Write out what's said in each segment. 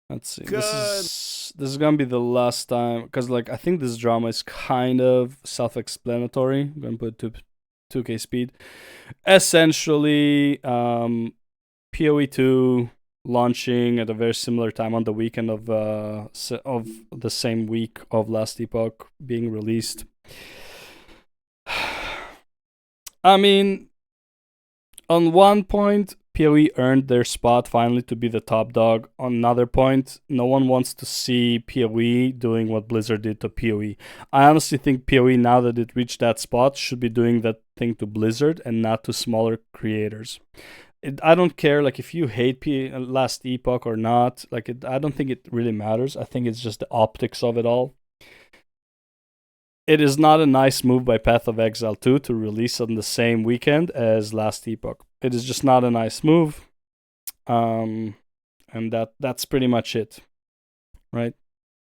Let's see. Good. This is gonna be the last time because like I think this drama is kind of self-explanatory. I'm gonna put 2K speed. Essentially, PoE2 launching at a very similar time on the weekend of the same week of Last Epoch being released. I mean, on one point, PoE earned their spot finally to be the top dog. On another point, no one wants to see PoE doing what Blizzard did to PoE. I honestly think PoE, now that it reached that spot, should be doing that thing to Blizzard and not to smaller creators. I don't care like if you hate Last Epoch or not. I don't think it really matters. I think it's just the optics of it all. It is not a nice move by Path of Exile 2 to release on the same weekend as Last Epoch. It is just not a nice move. And that's pretty much it. Right?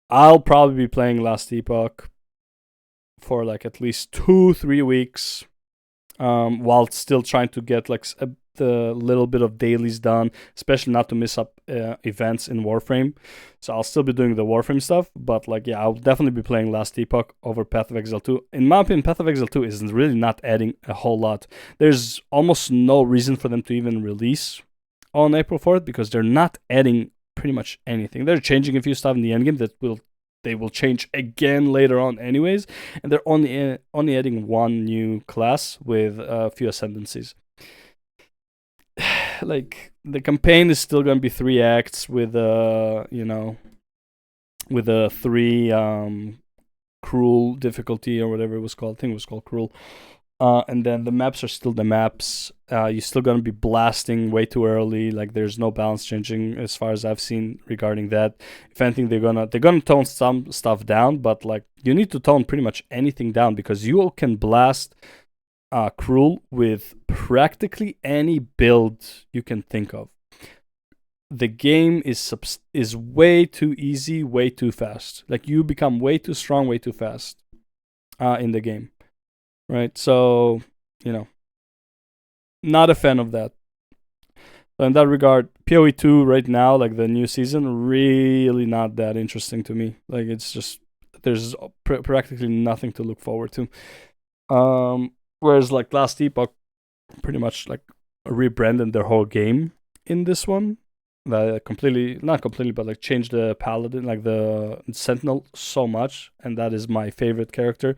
I'll probably be playing Last Epoch for like at least 2-3 weeks. While still trying to get like the little bit of dailies done, especially not to miss up events in Warframe. So I'll still be doing the Warframe stuff, but like yeah, I'll definitely be playing Last Epoch over Path of Exile 2. In my opinion, Path of Exile 2 is really not adding a whole lot. There's almost no reason for them to even release on April 4th because they're not adding pretty much anything. They're changing a few stuff in the endgame that they will change again later on anyways, and they're only adding one new class with a few ascendancies. Like the campaign is still gonna be 3 acts with with a 3 cruel difficulty or whatever it was called. I think it was called cruel. And then the maps are still the maps. You're still gonna be blasting way too early. Like there's no balance changing as far as I've seen regarding that. If anything, they're gonna tone some stuff down, but like you need to tone pretty much anything down because you can blast cruel with practically any build you can think of. The game is way too easy, way too fast. Like you become way too strong, way too fast in the game. Right? So, not a fan of that. So in that regard, PoE2 right now, like the new season, really not that interesting to me. Like it's just there's practically nothing to look forward to. Whereas like Last Epoch, pretty much like rebranded their whole game in this one. Completely, not completely, but like changed the paladin, like the sentinel, so much, and that is my favorite character.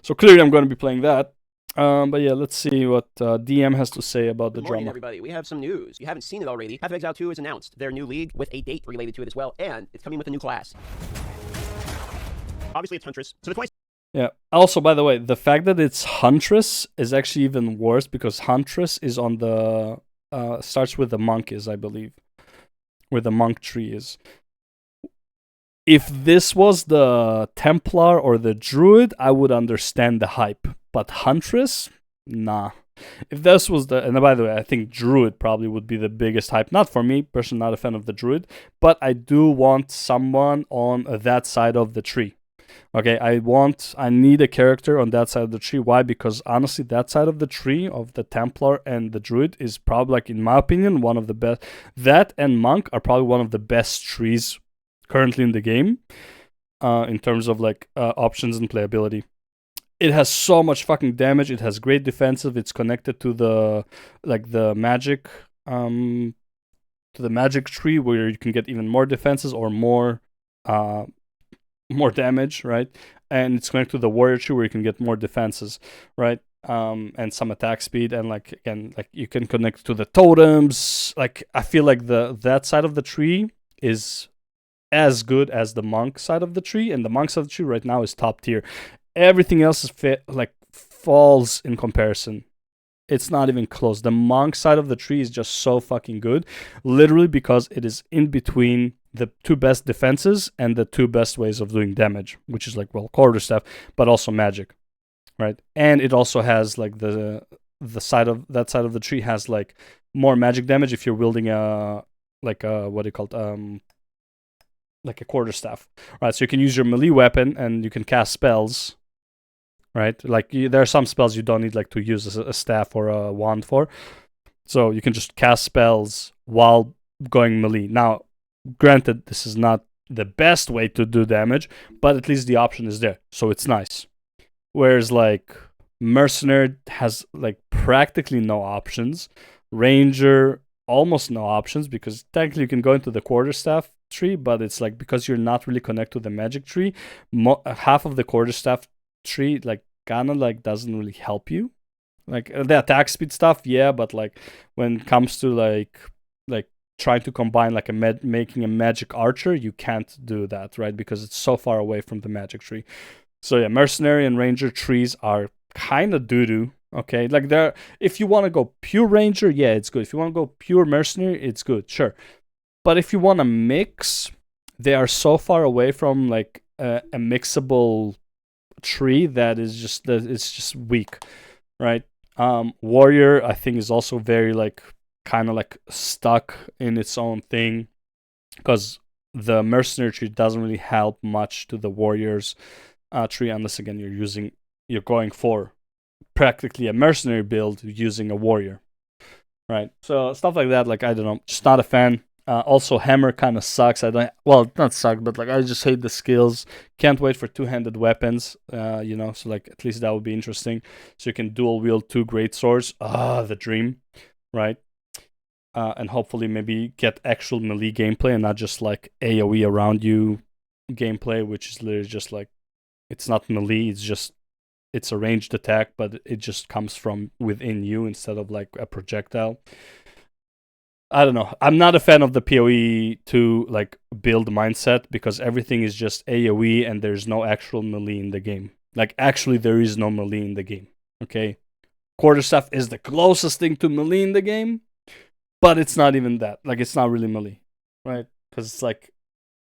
So clearly, I'm going to be playing that. But yeah, let's see what DM has to say about the Good morning, drama. everybody. We have some news. If you haven't seen it already, Path of Exile 2 has announced their new league with a date related to it as well, and it's coming with a new class. Obviously, it's Huntress. So the 20. Yeah. Also, by the way, the fact that it's Huntress is actually even worse because Huntress is on the starts with the monk is, I believe, where the monk tree is. If this was the Templar or the Druid, I would understand the hype. But Huntress, nah. If this was and by the way, I think Druid probably would be the biggest hype. Not for me, personally, not a fan of the Druid, but I do want someone on that side of the tree. Okay, I need a character on that side of the tree. Why? Because honestly, that side of the tree of the Templar and the Druid is probably, like, in my opinion, one of the best. That and Monk are probably one of the best trees currently in the game, in terms of like options and playability. It has so much fucking damage. It has great defensive. It's connected to the magic, to the magic tree where you can get even more defenses or more damage, right? And it's connected to the warrior tree where you can get more defenses, right? And some attack speed, and like again, like you can connect to the totems. Like I feel like that side of the tree is as good as the monk side of the tree, and the monk side of the tree right now is top tier. Everything else is falls in comparison. It's not even close. The monk side of the tree is just so fucking good, literally because it is in between the two best defenses and the two best ways of doing damage, which is quarterstaff, but also magic, right? And it also has like the side of that side of the tree has like more magic damage if you're wielding a what do you call it, like a quarterstaff, right? So you can use your melee weapon and you can cast spells, right? Like there are some spells you don't need like to use a staff or a wand for, so you can just cast spells while going melee. Now, Granted, this is not the best way to do damage, but at least the option is there, so it's nice. Whereas like Mercenary has like practically no options. Ranger almost no options because technically you can go into the quarterstaff tree, but it's like because you're not really connected to the magic tree, half of the quarterstaff tree like kind of like doesn't really help you. Like the attack speed stuff, yeah, but like when it comes to like trying to combine like making a magic archer, you can't do that, right? Because it's so far away from the magic tree. So yeah, mercenary and ranger trees are kind of doo-doo. Okay, like there, if you want to go pure ranger, yeah, it's good. If you want to go pure mercenary, it's good, sure. But if you want to mix, they are so far away from like a mixable tree that it's just weak, right? Warrior, I think, is also very like kind of like stuck in its own thing because the mercenary tree doesn't really help much to the warriors tree unless again you're going for practically a mercenary build using a warrior, right? So stuff like that, like I don't know, just not a fan. Also, hammer kind of sucks. I don't, well, not suck, but like I just hate the skills. Can't wait for two-handed weapons. So like at least that would be interesting. So you can dual wield two great swords. The dream, right? And hopefully maybe get actual melee gameplay and not just like AOE around you gameplay, which is literally just like it's not melee. It's a ranged attack, but it just comes from within you instead of like a projectile. I don't know. I'm not a fan of the PoE2 like build mindset because everything is just AoE and there's no actual melee in the game. Like actually there is no melee in the game. Okay? Quarterstaff is the closest thing to melee in the game, but it's not even that. Like it's not really melee, right? Because it's like,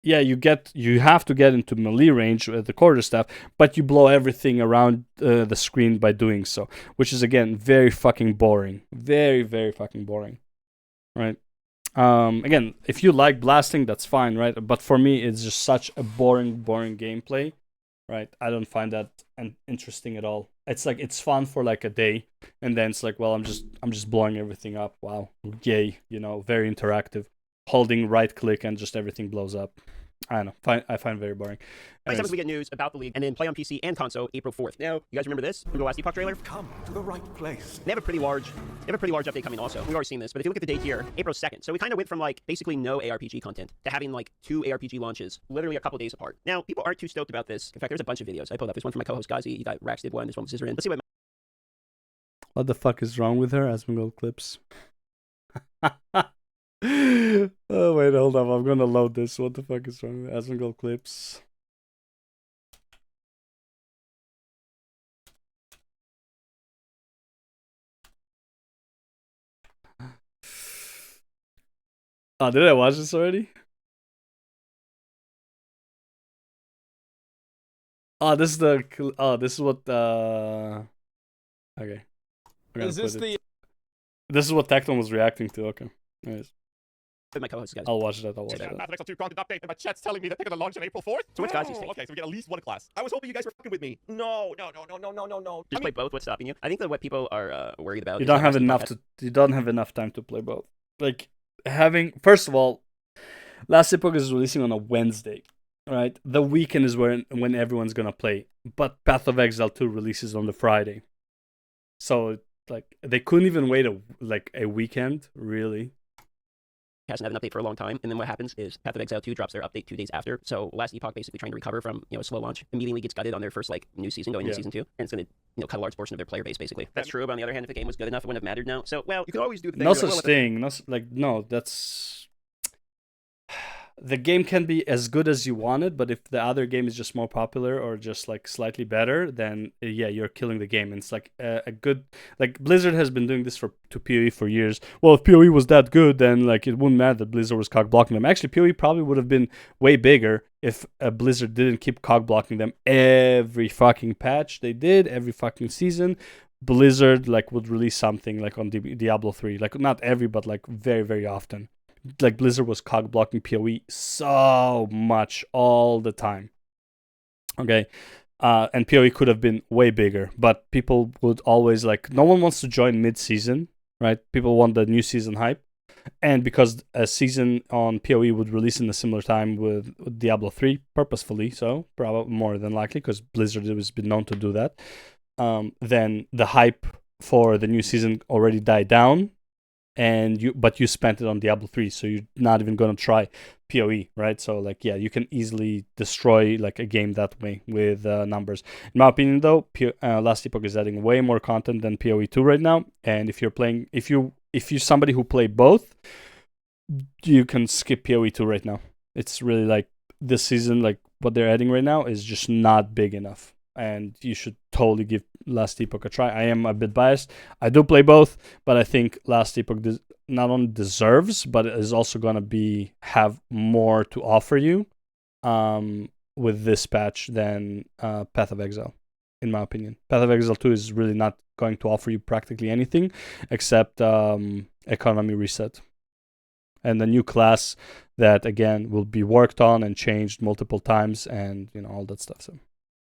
yeah, you have to get into melee range with the quarterstaff, but you blow everything around the screen by doing so, which is again very fucking boring. Very, very fucking boring. Right. Again, if you like blasting, that's fine, right? But for me, it's just such a boring gameplay, right? I don't find that interesting at all. It's like it's fun for like a day, and then it's like, well, I'm just blowing everything up. Wow, yay! Very interactive. Holding right click and just everything blows up. I don't know. I find it very boring. Next up, we get news about the league, and then play on PC and console April 4th. Now, you guys remember this from the last Epoch trailer? Come to the right place. They have a pretty large update coming also. We've already seen this, but if you look at the date here, April 2nd. So we kind of went from like basically no ARPG content to having like 2 ARPG launches, literally a couple days apart. Now, people aren't too stoked about this. In fact, there's a bunch of videos. I pulled up this one from my co-host Gazi. You got Rax did one. This one with Scissorin. Let's see what the fuck is wrong with her? Asmongold clips. Oh wait, hold up. I'm gonna load this. What the fuck is wrong with Asmongold clips? Oh, did I watch this already? Oh, this is what okay. Is this the This is what Tecton was reacting to, okay. Anyways. my co-host guys. I'll watch that. Mathematics 2 content update, and my chat's telling me that they're gonna launch on April 4th. So what's Gazi's take? Okay, so we get at least one class. I was hoping you guys were fucking with me. No. Just play both. What's stopping you? I think that what people are worried about. You don't have enough time to play both. Like first of all, Last Epoch is releasing on a Wednesday, right? The weekend is when everyone's gonna play. But Path of Exile 2 releases on the Friday, so like they couldn't even wait a weekend, really. Hasn't had an update for a long time, and then what happens is Path of Exile 2 drops their update 2 days after. So Last Epoch, basically trying to recover from a slow launch, immediately gets gutted on their first like new season going into season 2, and it's going to cut a large portion of their player base basically. That's true, but on the other hand, if the game was good enough, it wouldn't have mattered now. So well, you could always do the thing. No such thing. That's the game can be as good as you want it, but if the other game is just more popular or just like slightly better, then yeah, you're killing the game. And it's like a good, like Blizzard has been doing this to PoE for years. Well, if PoE was that good, then like it wouldn't matter that Blizzard was cock blocking them. Actually, PoE probably would have been way bigger if Blizzard didn't keep cock blocking them every fucking patch they did, every fucking season. Blizzard like would release something like on Diablo 3, like not every, but like very, very often. Like Blizzard was cog blocking PoE so much all the time. Okay. And PoE could have been way bigger, but people would always like, no one wants to join mid-season, right? People want the new season hype. And because a season on PoE would release in a similar time with Diablo 3, purposefully so, probably more than likely, because Blizzard has been known to do that, then the hype for the new season already died down, but you spent it on Diablo 3, so you're not even going to try PoE, right? So like, yeah, you can easily destroy like a game that way with numbers. In my opinion, though, Last Epoch is adding way more content than PoE2 right now, and if you're somebody who play both, you can skip PoE2 right now. It's really like this season, like what they're adding right now is just not big enough, and you should totally give Last Epoch a try. I am a bit biased. I do play both, but I think Last Epoch not only deserves, but is also gonna have more to offer you with this patch than Path of Exile, in my opinion. Path of Exile 2 is really not going to offer you practically anything except economy reset and a new class that again will be worked on and changed multiple times, and all that stuff. So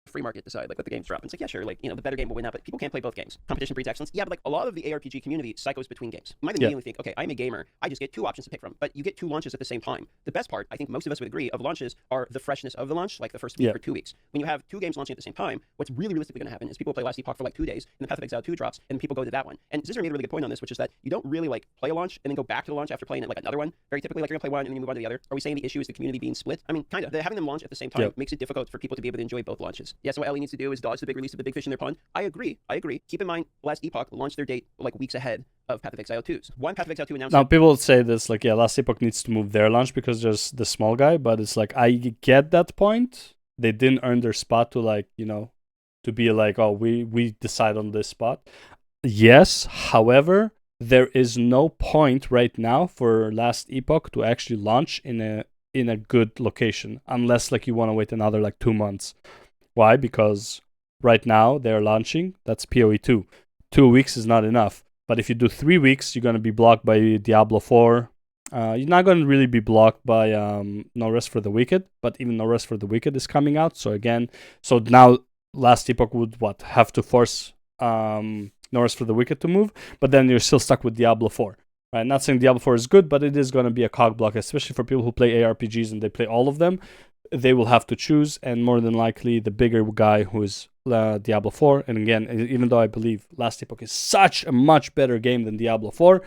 free market decide, like, let the games drop. And it's like, yeah, sure, like, the better game will win out, but people can't play both games. Competition breeds excellence. Yeah, but like a lot of the ARPG community cycles between games. You might immediately think, okay, I'm a gamer, I just get two options to pick from, but you get two launches at the same time. The best part, I think most of us would agree, of launches are the freshness of the launch, like the first week or 2 weeks. When you have two games launching at the same time, what's really realistically going to happen is people play Last Epoch for like 2 days, and the Path of Exile 2 drops, and people go to that one. And Zizer made a really good point on this, which is that you don't really like play a launch and then go back to the launch after playing it like another one. Very typically, like you're going to play one and then you move on to the other. Are we saying the issue is the community being split? I mean, kind of. Having them launch at the same time makes it difficult for people to be able to enjoy both launches. Yeah, so what Ellie needs to do is dodge the big release of the big fish in their pond. I agree. Keep in mind, Last Epoch launched their date like weeks ahead of Path of Exile 2's. One Path of Exile 2 announced. Now, people say this, like, yeah, Last Epoch needs to move their launch because there's the small guy, but it's like, I get that point. They didn't earn their spot to, like, to be like, oh, we decide on this spot. Yes, however, there is no point right now for Last Epoch to actually launch in a good location, unless, like, you want to wait another, like, 2 months. Why? Because right now they're launching, that's PoE2. 2 weeks is not enough. But if you do 3 weeks, you're going to be blocked by Diablo 4. You're not going to really be blocked by No Rest for the Wicked, but even No Rest for the Wicked is coming out. So now Last Epoch would have to force No Rest for the Wicked to move, but then you're still stuck with Diablo 4. Right? Not saying Diablo 4 is good, but it is going to be a cog block, especially for people who play ARPGs and they play all of them. They will have to choose, and more than likely the bigger guy who is Diablo 4. And again, even though I believe Last Epoch is such a much better game than Diablo 4,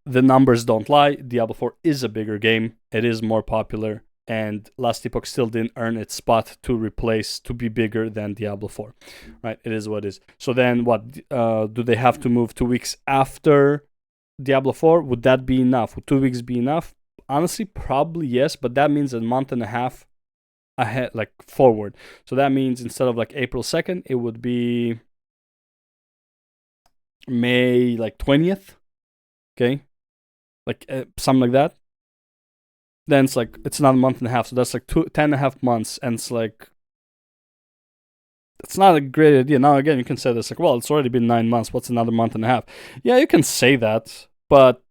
the numbers don't lie. Diablo 4 is a bigger game. It is more popular, and Last Epoch still didn't earn its spot to be bigger than Diablo 4. Right? It is what it is. So then what? Do they have to move 2 weeks after Diablo 4? Would that be enough? Would 2 weeks be enough? Honestly, probably yes, but that means a month and a half ahead, like forward. So that means instead of like April 2nd, it would be May like 20th. Okay, like something like that. Then it's another month and a half, so that's like 10.5 months, and it's like, it's not a great idea. Now again, you can say this like, well, it's already been 9 months. What's another month and a half? Yeah, you can say that, but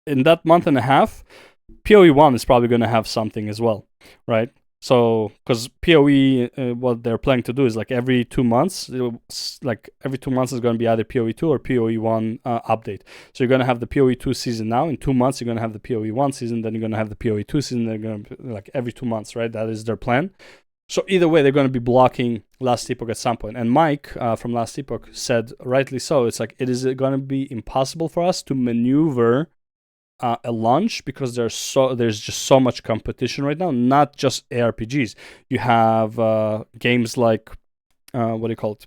in that month and a half, PoE1 is probably going to have something as well, right? So, because PoE, what they're planning to do is like every 2 months, is going to be either PoE2 or PoE1 update. So you're going to have the PoE2 season now. In 2 months, you're going to have the PoE1 season. Then you're going to have the PoE2 season. They're going to like every 2 months, right? That is their plan. So either way, they're going to be blocking Last Epoch at some point. And Mike from Last Epoch said, rightly so, it's like, it is going to be impossible for us to maneuver a launch because there's just so much competition right now. Not just ARPGs. You have games like what do you call it?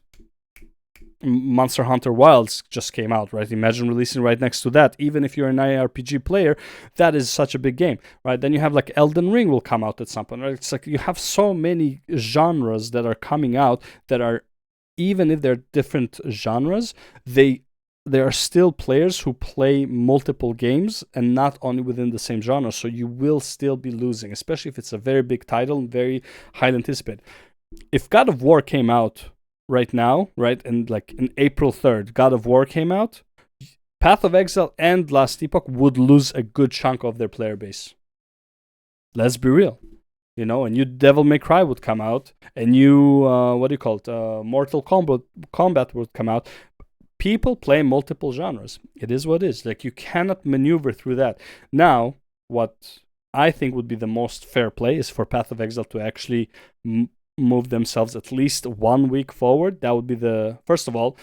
Monster Hunter Wilds just came out, right? Imagine releasing right next to that. Even if you're an ARPG player, that is such a big game, right? Then you have like Elden Ring will come out at some point, right? It's like you have so many genres that are coming out that are, even if they're different genres, there are still players who play multiple games and not only within the same genre. So you will still be losing, especially if it's a very big title and very highly anticipated. If God of War came out right now, right, and like in April 3rd, God of War came out, Path of Exile and Last Epoch would lose a good chunk of their player base. Let's be real. A new Devil May Cry would come out, a new, Mortal Kombat would come out. people play multiple genres. It is what it is. Like, you cannot maneuver through that. Now, what I think would be the most fair play is for Path of Exile to actually move themselves at least 1 week forward. That would be the, first of all,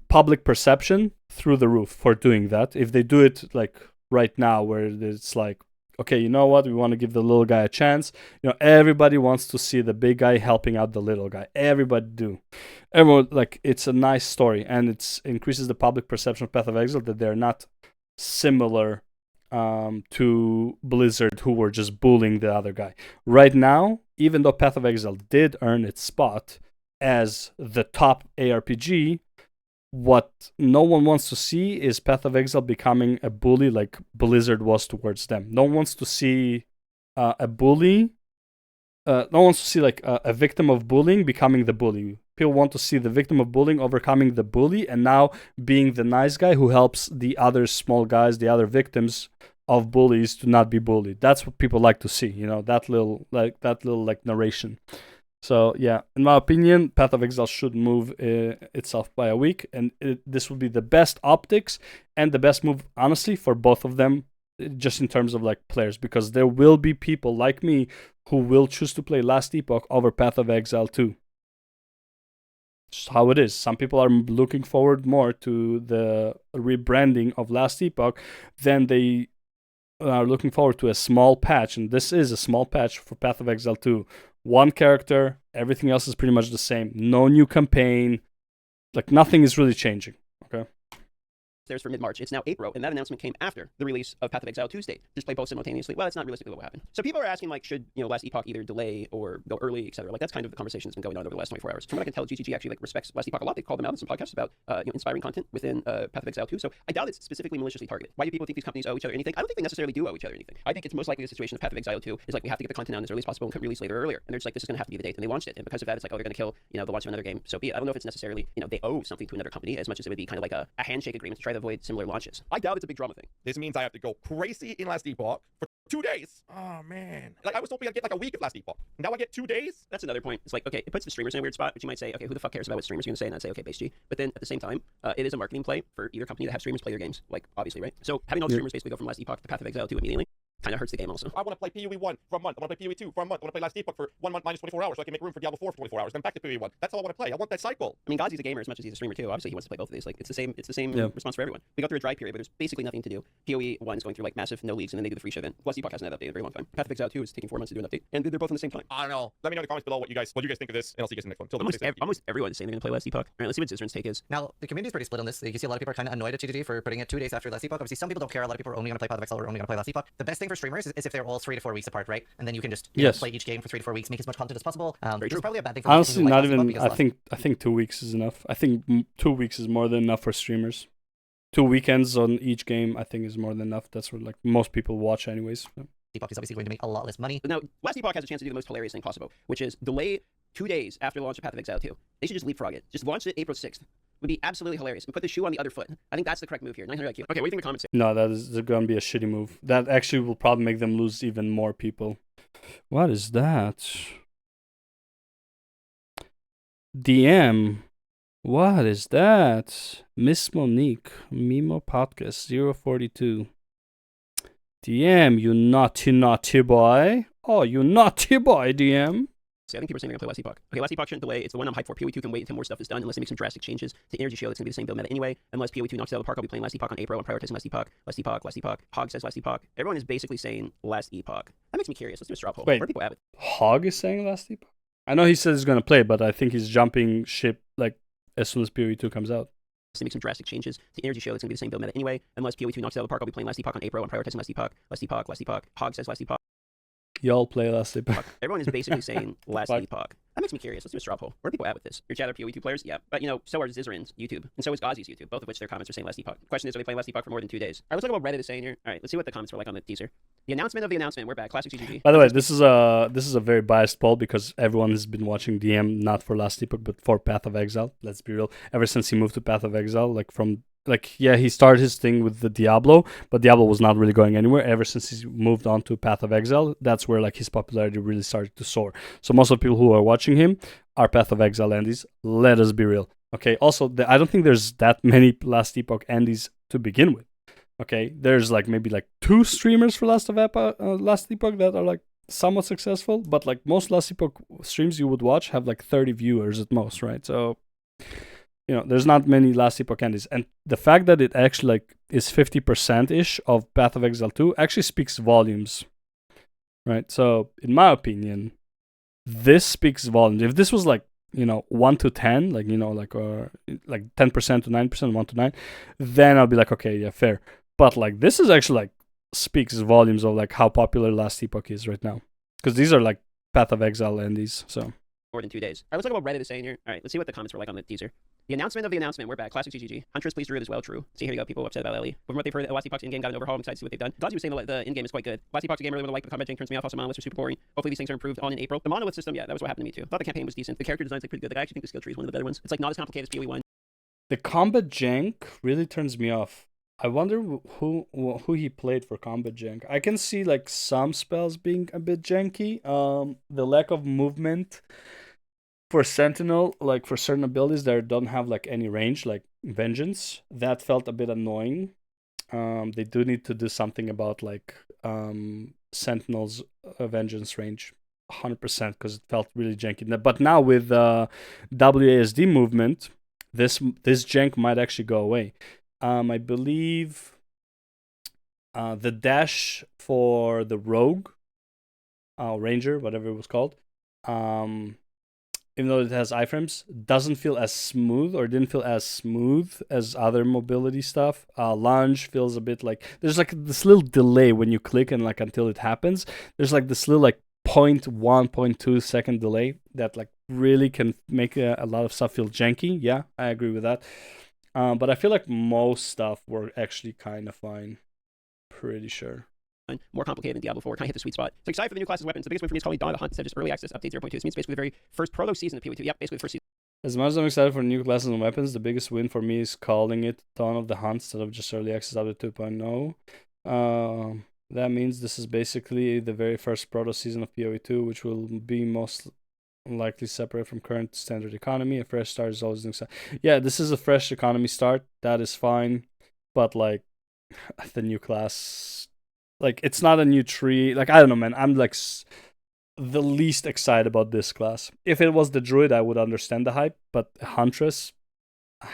public perception through the roof for doing that. If they do it like right now, where it's like, okay, you know what, we want to give the little guy a chance. Everybody wants to see the big guy helping out the little guy. Everybody do. Everyone, like, it's a nice story, and it increases the public perception of Path of Exile that they're not similar to Blizzard, who were just bullying the other guy. Right now, even though Path of Exile did earn its spot as the top ARPG, what no one wants to see is Path of Exile becoming a bully like Blizzard was towards them. No one wants to see a bully. No one wants to see like a victim of bullying becoming the bully. People want to see the victim of bullying overcoming the bully and now being the nice guy who helps the other small guys, the other victims of bullies, to not be bullied. That's what people like to see. That little narration. So yeah, in my opinion, Path of Exile should move itself by a week, and this would be the best optics and the best move, honestly, for both of them, just in terms of like players, because there will be people like me who will choose to play Last Epoch over Path of Exile 2. Just how it is. Some people are looking forward more to the rebranding of Last Epoch than they are looking forward to a small patch, and this is a small patch for Path of Exile 2. 1 character, everything else is pretty much the same. No new campaign, like nothing is really changing. Okay. There's for mid-March. It's now April, and that announcement came after the release of Path of Exile 2 state. Just play both simultaneously. Well, that's not realistically what happened. So people are asking, like, should Last Epoch either delay or go early, etc. Like, that's kind of the conversation that's been going on over the last 24 hours. From what I can tell, GGG actually like respects Last Epoch a lot. They called them out in some podcasts about inspiring content within Path of Exile 2. So I doubt it's specifically maliciously targeted. Why do people think these companies owe each other anything? I don't think they necessarily do owe each other anything. I think it's most likely the situation of Path of Exile 2 is like, we have to get the content out as early as possible and could release later or earlier. And they're just like, this is going to have to be the date. And they launched it. And because of that, it's like, oh, they're going to kill the launch of another game. So be it. I don't know if it's necessarily they owe something to another company as much as it would be kind of like a handshake agreement to try to avoid similar launches. I doubt it's a big drama thing. This means I have to go crazy in Last Epoch for 2 days. Oh, man. Like, I was hoping I'd get like a week of Last Epoch. Now I get 2 days? That's another point. It's like, okay, it puts the streamers in a weird spot, which you might say, okay, who the fuck cares about what streamers are going to say? And I'd say, okay, base G. But then at the same time, it is a marketing play for either company to have streamers play their games. Like, obviously, right? So having all the streamers basically go from Last Epoch to Path of Exile 2 immediately kind of hurts the game also. I want to play PoE1 for a month. I want to play PoE2 for a month. I want to play Last Epoch for 1 month minus 24 hours so I can make room for Diablo 4 for 24 hours. Then back to PoE1. That's all I want to play. I want that cycle. I mean, Godsy's a gamer as much as he's a streamer too. Obviously, he wants to play both of these. Like, it's the same response for everyone. We go through a dry period, but there's basically nothing to do. PoE1 is going through like massive no leagues, and then they do the free show event. Last Epoch hasn't had updated in a very long time. Path of Exile 2 is taking 4 months to do an update, and they're both in the same time. I don't know. Let me know in the comments below what you guys think of this, and I'll see you guys in the next one. Almost everyone is saying they're going to play Last Epoch. All right, let's see what Zizran's take is. Now, the community is pretty split on this. You can see a lot of people are kind of annoyed at GGG for putting it 2 days after Last Epoch. Obviously, some people don't care. A lot of people are only going to play Path of Exile or only going to play Last Epoch. The best thing for streamers is if they're all 3 to 4 weeks apart, right? And then you can just play each game for 3 to 4 weeks, make as much content as possible. It's probably a bad thing for honestly, people who not like even. I think 2 weeks is enough. I think 2 weeks is more than enough for streamers. 2 weekends on each game, I think, is more than enough. That's what like most people watch, anyways. Epoch is obviously going to make a lot less money. Now, Last Epoch has a chance to do the most hilarious thing possible, which is delay 2 days after the launch of Path of Exile 2. They should just leapfrog it. Just launch it April 6th. Would be absolutely hilarious. And put the shoe on the other foot. I think that's the correct move here. 900 IQ. Okay, what do you think the comments say? No, that is going to be a shitty move. That actually will probably make them lose even more people. What is that? DM. What is that? Miss Monique. Mimo Podcast 042. DM, you naughty boy. Oh, you naughty boy, DM. See, I think people are saying they're going to play Last Epoch. Okay, Last Epoch shouldn't delay. It's the one I'm hyped for. PoE2 can wait until more stuff is done unless they make some drastic changes to Energy Shield. It's going to be the same build meta anyway. Unless PoE2 knocks it out of the park, I'll be playing Last Epoch on April and prioritizing Last Epoch. Last Epoch, Last Epoch. Hog says Last Epoch. Everyone is basically saying Last Epoch. That makes me curious. Let's do a straw poll. Wait, where are people at it? Hog is saying Last Epoch? I know he says he's going to play, but I think he's jumping ship like as soon as PoE2 comes out. To make some drastic changes to Energy Shield. It's going to be the same build meta anyway. Unless PoE2 knocks it out of the park, I'll be playing Last Epoch on April and prioritizing Last Epoch. Last Epoch, Last Epoch. Hog says Last Epoch. Y'all play Last Epoch. Everyone is basically saying Last Epoch. That makes me curious. Let's do a straw poll. Where are people at with this? Your chat are PoE2 players? Yeah. But, so are Zizran's YouTube. And so is Ghazi's YouTube, both of which their comments are saying Last Epoch. The question is, are they playing Last Epoch for more than 2 days? All right, let's look at what Reddit is saying here. All right, let's see what the comments were like on the teaser. The announcement of the announcement. We're back. Classic GGG. By the way, this is a very biased poll because everyone has been watching DM not for Last Epoch, but for Path of Exile. Let's be real. Ever since he moved to Path of Exile, he started his thing with the Diablo, but Diablo was not really going anywhere. Ever since he moved on to Path of Exile, that's where his popularity really started to soar. So most of the people who are watching him are Path of Exile endies. Let us be real. Okay. Also, I don't think there's that many Last Epoch Andes to begin with. Okay. There's like maybe like 2 streamers for Last Epoch that are like somewhat successful, but like most Last Epoch streams you would watch have like 30 viewers at most, right? So, there's not many Last Epoch Andes, and the fact that it actually like is 50% ish of Path of Exile 2 actually speaks volumes, right? So, in my opinion, this speaks volumes. If this was like 1 to 10, like like 10% to 9%, 1 to 9, then I'll be like, okay, yeah, fair. But like this is actually like speaks volumes of like how popular Last Epoch is right now, because these are like Path of Exile Andes, so. More than 2 days. All right, let's look at what Reddit is saying here. All right, let's see what the comments were like on the teaser. The announcement of the announcement. We're back. Classic GGG. Huntress, please Druid as well. True. See, here you go. People upset about Ellie. From what they've heard, Last Epoch's in-game got an overhaul. I'm excited to see what they've done. Dodgy was saying the in-game is quite good. Last Epoch's game I really like, but the combat jank turns me off. Also, monoliths are super boring. Hopefully these things are improved on in April. The monolith system, yeah, that was what happened to me too. I thought the campaign was decent. The character design's like pretty good. Like, I actually think the skill tree is one of the better ones. It's like not as complicated as PoE1. The combat jank really turns me off. I wonder who he played for combat jank. I can see like some spells being a bit janky. The lack of movement for Sentinel, like for certain abilities that don't have like any range, like Vengeance, that felt a bit annoying. They do need to do something about like Sentinel's Vengeance range, 100%, because it felt really janky. But now with WASD movement, this jank might actually go away. I believe the dash for the Rogue, Ranger, whatever it was called, even though it has iframes, doesn't feel as smooth, or didn't feel as smooth as other mobility stuff. Lunge feels a bit like there's like this little delay when you click and like until it happens. There's like this little like 0.1, 0.2 second delay that like really can make a lot of stuff feel janky. Yeah, I agree with that. But I feel like most stuff were actually kind of fine. Pretty sure. More complicated than Diablo 4. Kind of hit the sweet spot. So excited for the new classes of weapons. The biggest win for me is calling Dawn of the Hunt instead of just early access update 0.2. This means basically the very first proto season of PoE2. Yep, basically the first season. As much as I'm excited for new classes and weapons, the biggest win for me is calling it Dawn of the Hunt instead of just early access update 2.0. That means this is basically the very first proto season of PoE2, which will be most likely separate from current standard economy. A fresh start is always exciting. Yeah, this is a fresh economy start. That is fine. But like the new class, like it's not a new tree. Like I don't know, man. I'm like the least excited about this class. If it was the Druid, I would understand the hype. But Huntress,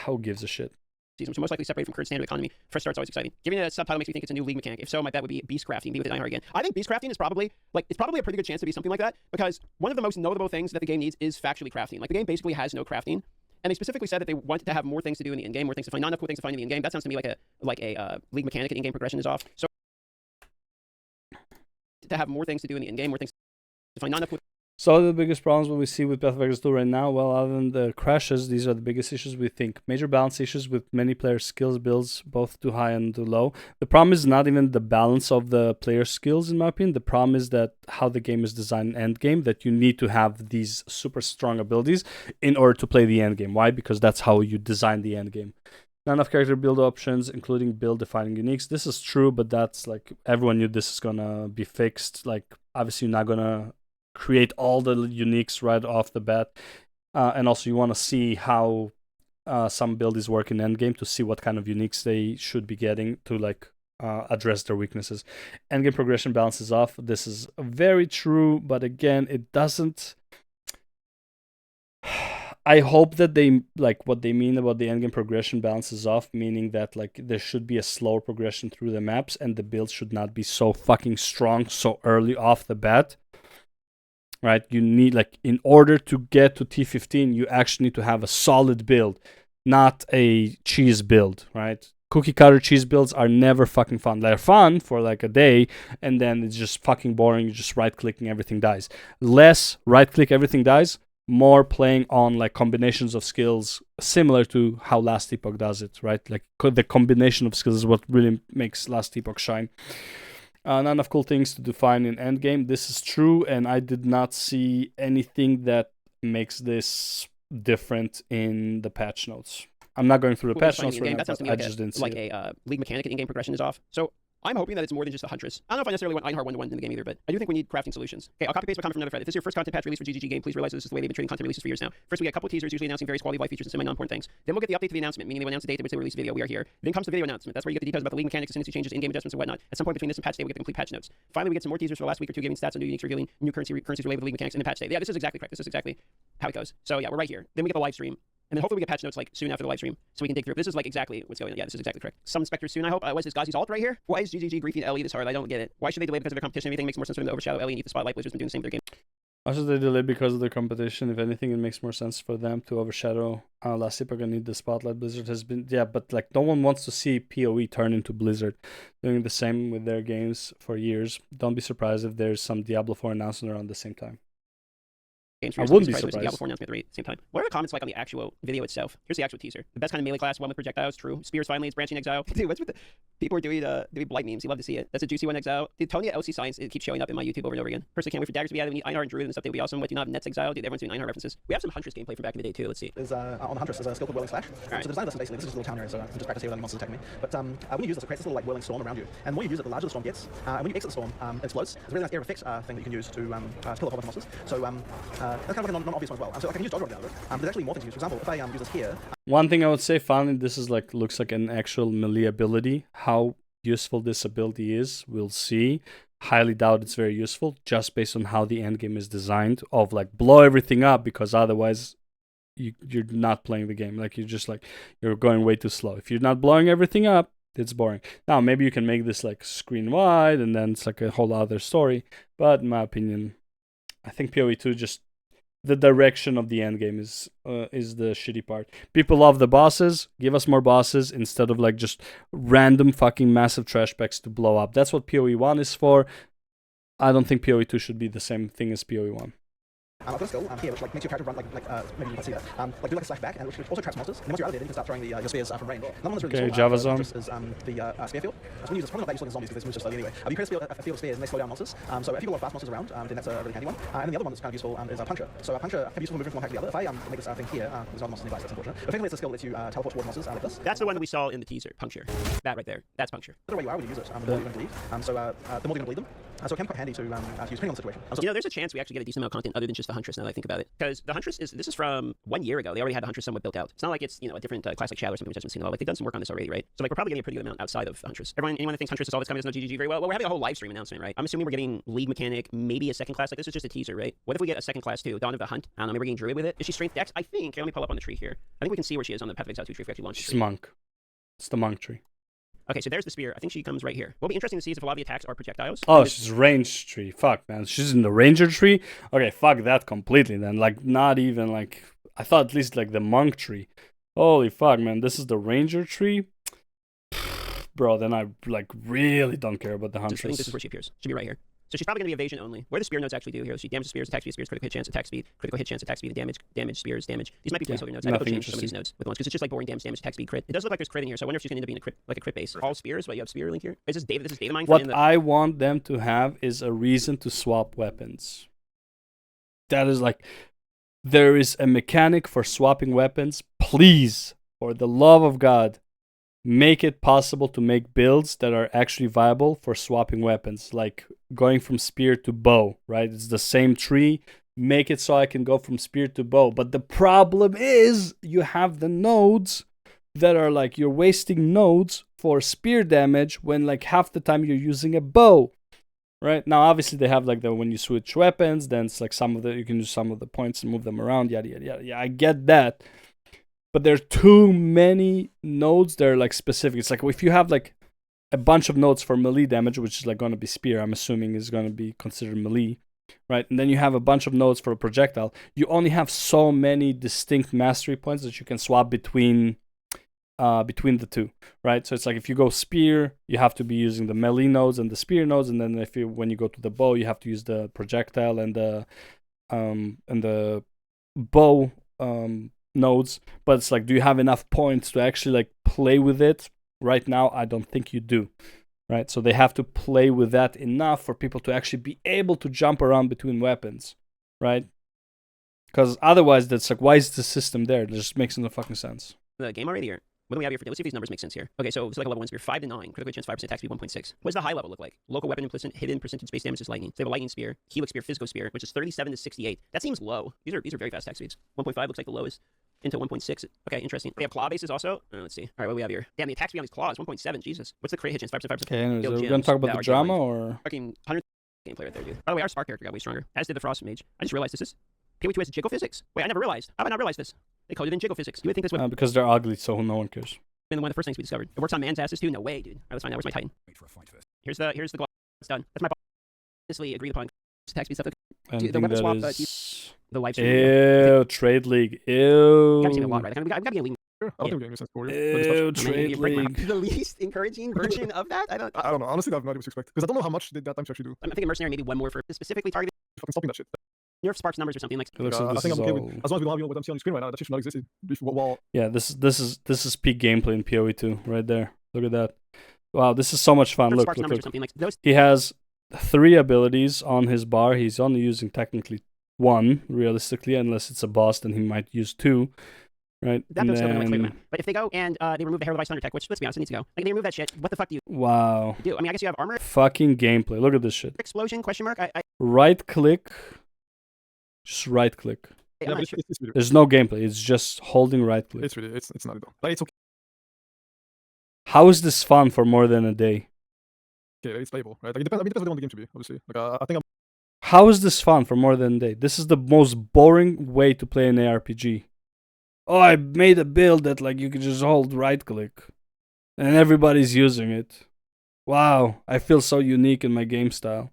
who gives a shit? Season, so most likely separate from current standard economy. Fresh start's always exciting. Giving it a subtitle makes me think it's a new league mechanic. If so, my bet would be beast crafting. Be with the Dynhard again. I think beast crafting is probably it's probably a pretty good chance to be something like that, because one of the most notable things that the game needs is factually crafting. Like the game basically has no crafting, and they specifically said that they wanted to have more things to do in the in game, more things to find, not enough cool things to find in the in game. That sounds to me like a league mechanic, and in game progression is off. So to have more things to do in the in game, more things to find, not enough cool. So the biggest problems what we see with Path of Exile 2 right now, well, other than the crashes, these are the biggest issues we think. Major balance issues with many players' skills builds, both too high and too low. The problem is not even the balance of the player skills, in my opinion. The problem is that how the game is designed in endgame, that you need to have these super strong abilities in order to play the endgame. Why? Because that's how you design the endgame. Not enough character build options, including build-defining uniques. This is true, but that's like, everyone knew this is gonna be fixed. Like, obviously you're not gonna create all the uniques right off the bat, and also you want to see how some abilities work in endgame to see what kind of uniques they should be getting to like address their weaknesses. Endgame progression balance is off. This is very true, but again, it doesn't. I hope that they like what they mean about the endgame progression balance is off, meaning that like there should be a slower progression through the maps and the build should not be so fucking strong so early off the bat. Right, you need like in order to get to T15, you actually need to have a solid build, not a cheese build. Right, cookie cutter cheese builds are never fucking fun. They're fun for like a day, and then it's just fucking boring. You're just right clicking, everything dies. Less right click, everything dies. More playing on like combinations of skills, similar to how Last Epoch does it. Right, like the combination of skills is what really makes Last Epoch shine. Not enough cool things to define in endgame. This is true, and I did not see anything that makes this different in the patch notes. I'm not going through the patch notes right now, but I just didn't see a league mechanic and in-game progression is off. So I'm hoping that it's more than just a Huntress. I don't know if I necessarily want Einhar 1-to-1 in the game either, but I do think we need crafting solutions. Okay, I'll copy paste my comment from another thread. If this is your first content patch release for GGG game, please realize this is the way they've been treating content releases for years now. First, we get a couple of teasers, usually announcing various quality of life features and semi-non-important things. Then we'll get the update to the announcement, meaning they will announce the date at which they release the video. We are here. Then comes the video announcement. That's where you get the details about the league mechanics, ascendancy changes, in-game adjustments, and whatnot. At some point between this and patch day, we get the complete patch notes. Finally, we get some more teasers for the last week or two, giving stats on new uniques, revealing new currencies related to league mechanics in the patch day. Yeah, this is exactly correct. This is exactly how it goes. So yeah, we're right here. Then we get the live stream. And then hopefully we get patch notes like soon after the live stream, so we can dig through. This is like exactly what's going on. Yeah, this is exactly correct. Some specters soon, I hope. What is this Gazi's ult right here? Why is GGG griefing LE this hard? I don't get it. Why should they delay because of their competition? Everything makes more sense for them to overshadow LE and eat the spotlight. Blizzard's been doing the same with their game. Why should they delay because of their competition? If anything, it makes more sense for them to overshadow Last Epoch and need the spotlight. Blizzard has been, yeah, but like no one wants to see PoE turn into Blizzard, doing the same with their games for years. Don't be surprised if there's some Diablo 4 announcement around the same time. I wouldn't be surprised. Diablo 4 announcement at the same time. What are the comments like on the actual video itself? Here's the actual teaser. The best kind of melee class, one with projectiles, true. Spears finally, it's branching exile. Dude, what's with the people are doing blight memes? You love to see it. That's a juicy one exile. Dude, Tony at LC Science, it keeps showing up in my YouTube over and over again. Personally, can't wait for daggers to be added. We need Einhar and Druid and stuff. They would be awesome. What do you not have Nets exile? Dude, everyone's doing Einhar references. We have some Huntress gameplay from back in the day too. Let's see. Is on the Huntress is a skill called Whirling Slash. Right. So the design lesson basically, this is just a little counter, so just practice here with any monsters attacking me. But when you use this, it creates this little like whirling storm around you. And the more you use it, the larger the storm gets. And when you exit the storm, it explodes. It's a really nice air effects thing that you can use to kill a whole bunch of monsters. So that's kind of like a non-obvious one as well. So I can use dodge roll out of it. There's actually more things to use. For example, if I use this here. One thing I would say, finally, this is like looks like an actual melee ability. How useful this ability is, we'll see. Highly doubt it's very useful, just based on how the endgame is designed, of like blow everything up, because otherwise you're not playing the game. Like you're going way too slow. If you're not blowing everything up, it's boring. Now maybe you can make this like screen wide, and then it's like a whole other story. But in my opinion, I think PoE2 just the direction of the end game is the shitty part. People love the bosses. Give us more bosses instead of like just random fucking massive trash packs to blow up. That's what PoE1 is for. I don't think PoE2 should be the same thing as PoE1. I've got a skill here which like makes your character run maybe you can see that like do like a slash back, and which also traps monsters. And once you're out of there, you can start throwing your spears from range. Another one that's really useful, Java Zone. Is the spear field. So when you use this, probably not that useful against zombies because they move so slowly anyway. You create a field of spears and they slow down monsters. So if you've got a lot of fast monsters around, then that's a really handy one. And then the other one that's kind of useful is a puncture. So a puncture can be useful for moving from one pack to the other. If I make this thing here, there's other monsters nearby, so that's unfortunate. But effectively, it's a skill that lets you teleport towards monsters like this. That's the one that we saw in the teaser. Puncture. That right there. That's puncture. The way you are when you use it, the more you're going to bleed. So the more you're going to bleed them. So it can be quite handy to use depending on the situation. You know, there's a chance we actually get a decent amount of content other than just the Huntress now that I think about it. Because the Huntress this is from 1 year ago. They already had the Huntress somewhat built out. It's not like it's, a different class like Shadow or something which hasn't seen at all. Like they've done some work on this already, right? So like we're probably getting a pretty good amount outside of the Huntress. Anyone that thinks Huntress is all this coming doesn't know GGG very well. Well, we're having a whole live stream announcement, right? I'm assuming we're getting league mechanic, maybe a second class. Like this is just a teaser, right? What if we get a second class too? Dawn of the Hunt. I don't know, maybe we're getting Druid with it. Is she strength dex? I think. Let me pull up on the tree here. I think we can see where she is on the Path of Exile 2 tree if we actually launch. She's monk. It's the monk tree. Okay, so there's the spear. I think she comes right here. What'll be interesting to see is if a lot of the attacks are projectiles. Oh, she's range tree. Fuck, man. She's in the ranger tree? Okay, fuck that completely then. Like, not even like... I thought at least like the monk tree. Holy fuck, man. This is the ranger tree? Bro, then I like really don't care about the Huntress. I think this is where she appears. She'll be right here. So she's probably going to be evasion only. What do the spear nodes actually do here? She damages spears, attack speed, critical hit chance, attack speed, critical hit chance, attack speed, and damage, spears, damage. These might be placeholder nodes. I could change some of these nodes with ones because it's just like boring damage, attack speed, crit. It does look like there's crit in here, so I wonder if she's going to end up being a crit base. All spears, but you have spear link here. Is this data? This is data mine. What I want them to have is a reason to swap weapons. That is like, there is a mechanic for swapping weapons. Please, for the love of God, make it possible to make builds that are actually viable for swapping weapons, like going from spear to bow, right? It's the same tree. Make it so I can go from spear to bow. But the problem is you have the nodes that are like, you're wasting nodes for spear damage when like half the time you're using a bow, right? Now, obviously they have like when you switch weapons, then it's like you can use some of the points and move them around, yada, yada, yada. Yeah, I get that. But there are too many nodes that are like specific. It's like if you have like a bunch of nodes for melee damage, which is like going to be spear, I'm assuming is going to be considered melee, right? And then you have a bunch of nodes for a projectile. You only have so many distinct mastery points that you can swap between the two, right? So it's like if you go spear, you have to be using the melee nodes and the spear nodes, and then when you go to the bow, you have to use the projectile and the bow nodes. But it's like, do you have enough points to actually like play with it? Right now, I don't think you do, right? So they have to play with that enough for people to actually be able to jump around between weapons, right? Because otherwise, that's like, why is the system there? It just makes no fucking sense. The game already here. What do we have here for? Let's see if these numbers make sense here. Okay, so like a level 1 spear, 5 to 9, critical chance 5%, attack speed 1.6. What does the high level look like? Local weapon implicit, hidden percentage space damage is lightning. So they have a lightning spear, helix spear, physical spear, which is 37 to 68. That seems low. These are very fast attack speeds. 1.5 looks like the lowest. Into 1.6. Okay, interesting. They have claw bases also. Let's see. All right, what do we have here? Damn, the attack speed on these claws 1.7. Jesus. What's the crit hit chance? 5%, 5%. Okay, anyways, are we gonna talk about the drama or fucking 100 gameplay right there, dude? By the way, our spark character got way stronger. As did the frost mage. I just realized this is PoE2 has jiggle physics. Wait, I never realized. How have I not realized this? They coded in jiggle physics. You would think this would because they're ugly, so no one cares. been one of the first things we discovered. It works on man's asses too. No way, dude. All right, let's find out. Where's my Titan? Wait for a fight first. Here's the Goliath. It's done. That's my honestly agreed upon attack speed stuff. Anything the weapon that swap, is... the live stream. Ew, trade league. Ew. Gotta see a lot, right? We gotta be a league. Sure. I don't think it makes sense for you. Ew, trade league. The least encouraging version of that. I don't know. Honestly, I have no idea what to expect because I don't know how much did that time to actually do. I'm thinking mercenary, maybe one more for specifically targeted. Fucking stopping that shit. Nerf sparks numbers or something like. It looks like I this think is I'm okay all... with as long as we don't have what I'm seeing on the screen right now. That shit should not exist. Well, Yeah, this is peak gameplay in PoE2 right there. Look at that. Wow, this is so much fun. Nerf Look, sparks look, numbers or look. something like those. He has 3 abilities on his bar. He's only using technically 1, realistically, unless it's a boss, then he might use 2. Right? That build's still gonna like clear the map. But if they go and they remove the Hair of the Vice Thunder tech, which let's be honest, it needs to go. Like they remove that shit. What the fuck do you Wow. do? I mean, I guess you have armor Fucking gameplay. Look at this shit. explosion question mark. I Right click. Just right click. I'm yeah, not but sure. it's video. There's no gameplay. It's just holding right click. It's really it's not at all. Like it's okay. How is this fun for more than a day? It's playable, right? Like it depends. I mean, it depends what they want the game to be, obviously. Like I think I'm. How is this fun for more than a day? This is the most boring way to play an ARPG. Oh, I made a build that like you can just hold right click. And everybody's using it. Wow, I feel so unique in my game style.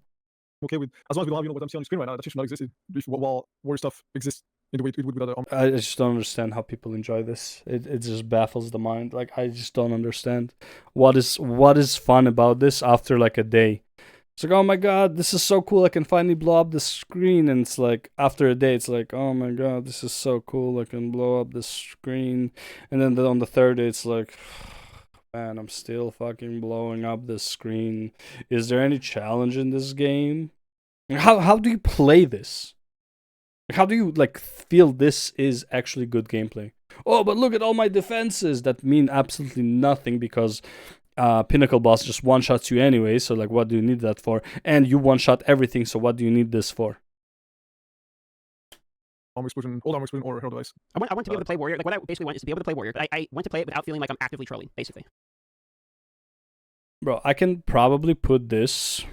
Okay with as long as we don't have what I'm seeing on the screen right now. That shit should not exist. While war stuff exists in the way it would with other. I just don't understand how people enjoy this. It just baffles the mind. Like I just don't understand what is fun about this after like a day. It's like, oh my god, this is so cool. I can finally blow up the screen. And it's like after a day, it's like, oh my god, this is so cool. I can blow up the screen. And then on the third day, it's like, man, I'm still fucking blowing up the screen. Is there any challenge in this game? How do you play this? How do you like feel this is actually good gameplay? Oh, but look at all my defenses that mean absolutely nothing because Pinnacle boss just one-shots you anyway, so like what do you need that for? And you one-shot everything, so what do you need this for? Armor explosion, old armor explosion, or hero device. I want to be able to play warrior. Like what I basically want is to be able to play warrior. I want to play it without feeling like I'm actively trolling, basically. Bro, I can probably put this.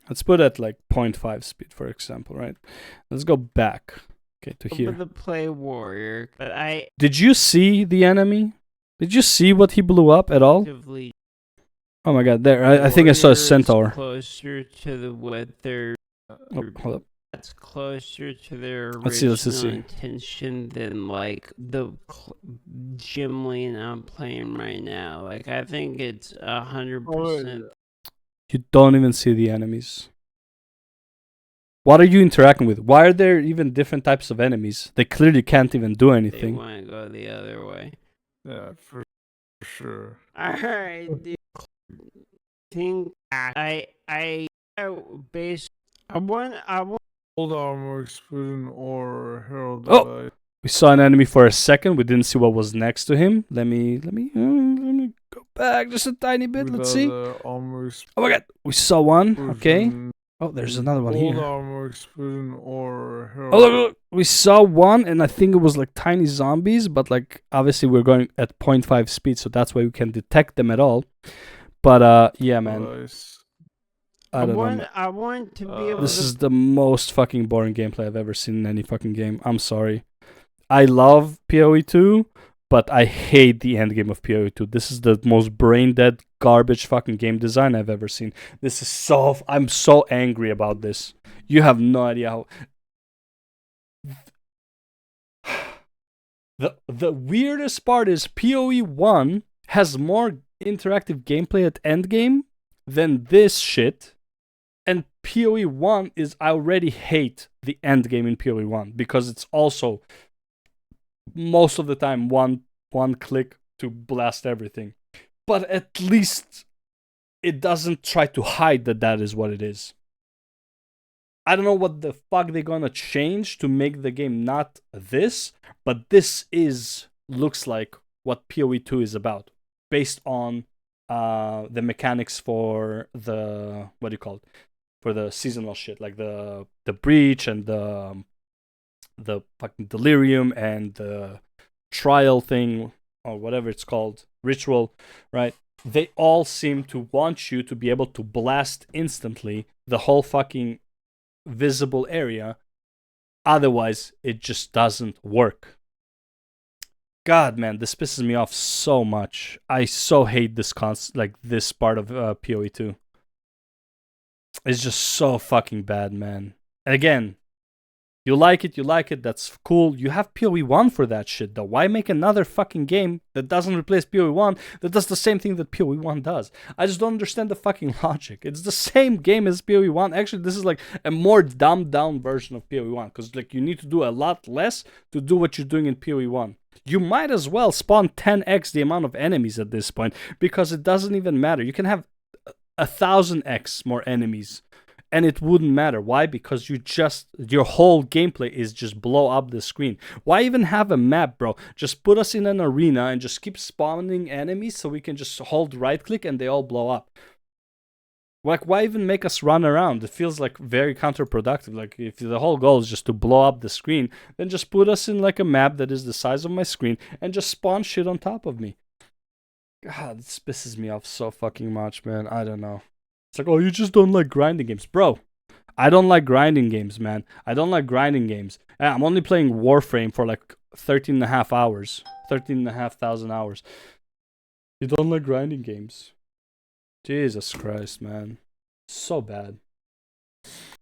Let's put at like 0.5 speed, for example, right? Let's go back. Okay, to here. The play warrior, but I Did you see the enemy? Did you see what he blew up at all? actively Oh my god, there. I think I saw a warrior's centaur. Closer to the what their Oh, hold up. that's closer to their Let's original see. intention than like the gym lane I'm playing right now. Like I think it's 100%. You don't even see the enemies. What are you interacting with? Why are there even different types of enemies? They clearly can't even do They anything. want to go the other way. Yeah, for sure. Alright, dude. Think I base. I want. Old armor explosion or hero Oh! device. We saw an enemy for a second. We didn't see what was next to him. Let me go back just a tiny bit. Let's see. Oh my god, we saw one. Okay. Oh, there's another one Old here. armor explosion or hero. Oh, look. We saw one, and I think it was like tiny zombies, but like obviously we're going at 0.5 speed, so that's why we can detect them at all. But yeah, man. Device. I don't know. Man. I want to be able This to. is the most fucking boring gameplay I've ever seen in any fucking game. I'm sorry. I love PoE2, but I hate the end game of PoE2. This is the most brain dead garbage fucking game design I've ever seen. This is so I'm so angry about this. You have no idea how the weirdest part is PoE1 has more interactive gameplay at endgame than this shit. And PoE1 is I already hate the endgame in PoE1 because it's also most of the time one click to blast everything. But at least it doesn't try to hide that is what it is. I don't know what the fuck they're gonna change to make the game not this, but this looks like what PoE2 is about, based on the mechanics for the, what do you call it, for the seasonal shit, like the breach and the fucking delirium and the trial thing, or whatever it's called, ritual, right? They all seem to want you to be able to blast instantly the whole fucking visible area. Otherwise, it just doesn't work. God, man, this pisses me off so much. I so hate this this part of PoE2. It's just so fucking bad, man. And again, you like it, that's cool. You have PoE1 for that shit, though. Why make another fucking game that doesn't replace PoE1 that does the same thing that PoE1 does? I just don't understand the fucking logic. It's the same game as PoE1. Actually, this is like a more dumbed down version of PoE1, because like you need to do a lot less to do what you're doing in PoE1. You might as well spawn 10x the amount of enemies at this point, because it doesn't even matter. You can have 1,000x more enemies, and it wouldn't matter. Why? Because your whole gameplay is just blow up the screen. Why even have a map, bro? Just put us in an arena and just keep spawning enemies so we can just hold right click and they all blow up. Like, why even make us run around? It feels like very counterproductive. Like, if the whole goal is just to blow up the screen, then just put us in like a map that is the size of my screen and just spawn shit on top of me. God, this pisses me off so fucking much, man. I don't know. It's like, oh, you just don't like grinding games. Bro, I don't like grinding games, man. I don't like grinding games. I'm only playing Warframe for like 13.5 hours. 13,500 hours. You don't like grinding games. Jesus Christ, man. So bad.